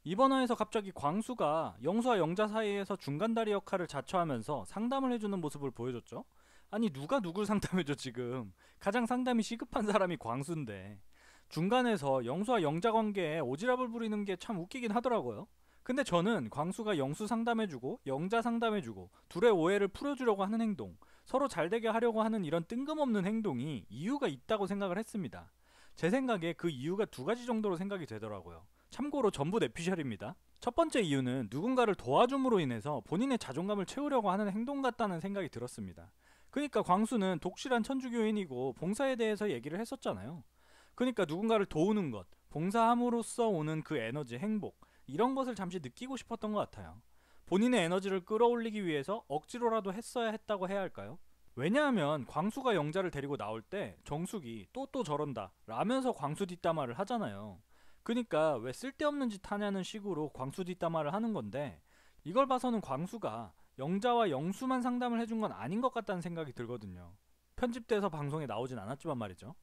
이번 화에서 갑자기 광수가 영수와 영자 사이에서 중간다리 역할을 자처하면서 상담을 해주는 모습을 보여줬죠. 아니 누가 누굴 상담해줘 지금. 가장 상담이 시급한 사람이 광수인데 중간에서 영수와 영자 관계에 오지랖을 부리는 게 참 웃기긴 하더라고요. 근데 저는 광수가 영수 상담해주고 영자 상담해주고 둘의 오해를 풀어주려고 하는 행동, 서로 잘되게 하려고 하는 이런 뜬금없는 행동이 이유가 있다고 생각을 했습니다. 제 생각에 그 이유가 두 가지 정도로 생각이 되더라고요. 참고로 전부 내피셜입니다. 첫 번째 이유는 누군가를 도와줌으로 인해서 본인의 자존감을 채우려고 하는 행동 같다는 생각이 들었습니다. 그러니까 광수는 독실한 천주교인이고 봉사에 대해서 얘기를 했었잖아요. 그러니까 누군가를 도우는 것, 봉사함으로써 오는 그 에너지, 행복, 이런 것을 잠시 느끼고 싶었던 것 같아요. 본인의 에너지를 끌어올리기 위해서 억지로라도 했어야 했다고 해야 할까요? 왜냐하면 광수가 영자를 데리고 나올 때 정숙이 또 저런다 라면서 광수 뒷담화를 하잖아요. 그니까 왜 쓸데없는 짓 하냐는 식으로 광수 뒷담화를 하는 건데, 이걸 봐서는 광수가 영자와 영수만 상담을 해준 건 아닌 것 같다는 생각이 들거든요. 편집돼서 방송에 나오진 않았지만 말이죠.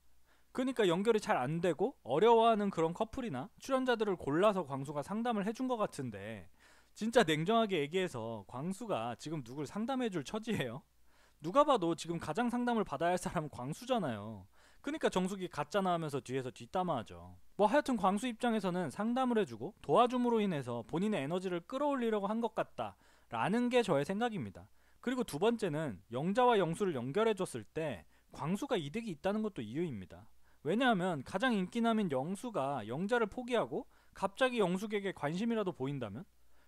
그러니까 연결이 잘 안 되고 어려워하는 그런 커플이나 출연자들을 골라서 광수가 상담을 해준 것 같은데, 진짜 냉정하게 얘기해서 광수가 지금 누굴 상담해줄 처지예요? 누가 봐도 지금 가장 상담을 받아야 할 사람은 광수잖아요. 그러니까 정숙이 가짜나 하면서 뒤에서 뒷담화하죠. 뭐 하여튼 광수 입장에서는 상담을 해주고 도와줌으로 인해서 본인의 에너지를 끌어올리려고 한 것 같다 라는 게 저의 생각입니다. 그리고 두 번째는 영자와 영수를 연결해줬을 때 광수가 이득이 있다는 것도 이유입니다. 왜냐하면 가장 인기남인 영수가 영자를 포기하고 갑자기 영숙에게 관심이라도 보인다면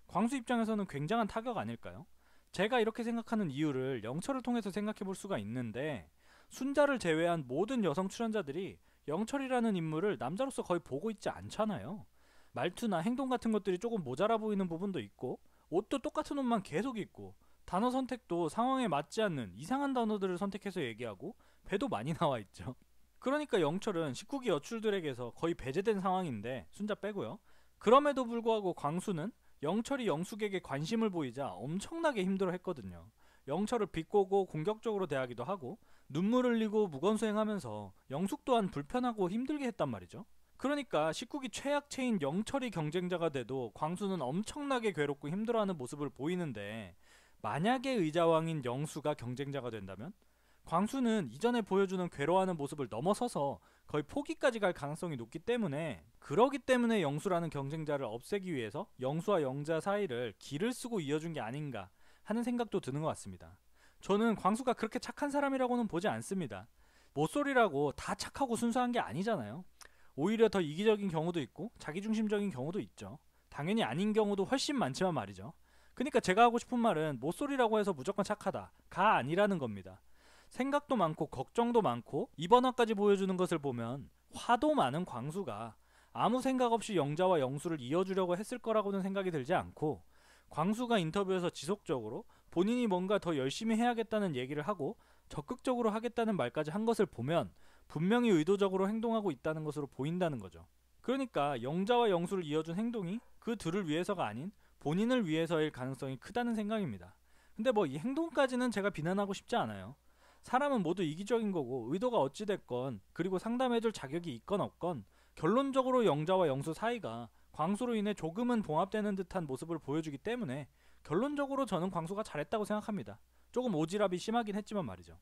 광수 입장에서는 굉장한 타격 아닐까요? 제가 이렇게 생각하는 이유를 영철을 통해서 생각해 볼 수가 있는데, 순자를 제외한 모든 여성 출연자들이 영철이라는 인물을 남자로서 거의 보고 있지 않잖아요. 말투나 행동 같은 것들이 조금 모자라 보이는 부분도 있고, 옷도 똑같은 옷만 계속 입고, 단어 선택도 상황에 맞지 않는 이상한 단어들을 선택해서 얘기하고, 배도 많이 나와 있죠. 그러니까 영철은 19기 여출들에게서 거의 배제된 상황인데, 순자 빼고요. 그럼에도 불구하고 광수는 영철이 영숙에게 관심을 보이자 엄청나게 힘들어 했거든요. 영철을 비꼬고 공격적으로 대하기도 하고 눈물 흘리고 무건수행하면서 영숙 또한 불편하고 힘들게 했단 말이죠. 그러니까 19기 최약체인 영철이 경쟁자가 돼도 광수는 엄청나게 괴롭고 힘들어하는 모습을 보이는데, 만약에 의자왕인 영수가 경쟁자가 된다면 광수는 이전에 보여주는 괴로워하는 모습을 넘어서서 거의 포기까지 갈 가능성이 높기 때문에, 그러기 때문에 영수라는 경쟁자를 없애기 위해서 영수와 영자 사이를 기를 쓰고 이어준 게 아닌가 하는 생각도 드는 것 같습니다. 저는 광수가 그렇게 착한 사람이라고는 보지 않습니다. 모쏠이라고 다 착하고 순수한 게 아니잖아요. 오히려 더 이기적인 경우도 있고 자기중심적인 경우도 있죠. 당연히 아닌 경우도 훨씬 많지만 말이죠. 그러니까 제가 하고 싶은 말은 모쏠이라고 해서 무조건 착하다 가 아니라는 겁니다. 생각도 많고 걱정도 많고 이번 화까지 보여주는 것을 보면 화도 많은 광수가 아무 생각 없이 영자와 영수를 이어주려고 했을 거라고는 생각이 들지 않고, 광수가 인터뷰에서 지속적으로 본인이 뭔가 더 열심히 해야겠다는 얘기를 하고 적극적으로 하겠다는 말까지 한 것을 보면 분명히 의도적으로 행동하고 있다는 것으로 보인다는 거죠. 그러니까 영자와 영수를 이어준 행동이 그 둘을 위해서가 아닌 본인을 위해서일 가능성이 크다는 생각입니다. 근데 뭐 이 행동까지는 제가 비난하고 싶지 않아요. 사람은 모두 이기적인 거고 의도가 어찌됐건, 그리고 상담해줄 자격이 있건 없건, 결론적으로 영자와 영수 사이가 광수로 인해 조금은 봉합되는 듯한 모습을 보여주기 때문에 결론적으로 저는 광수가 잘했다고 생각합니다. 조금 오지랖이 심하긴 했지만 말이죠.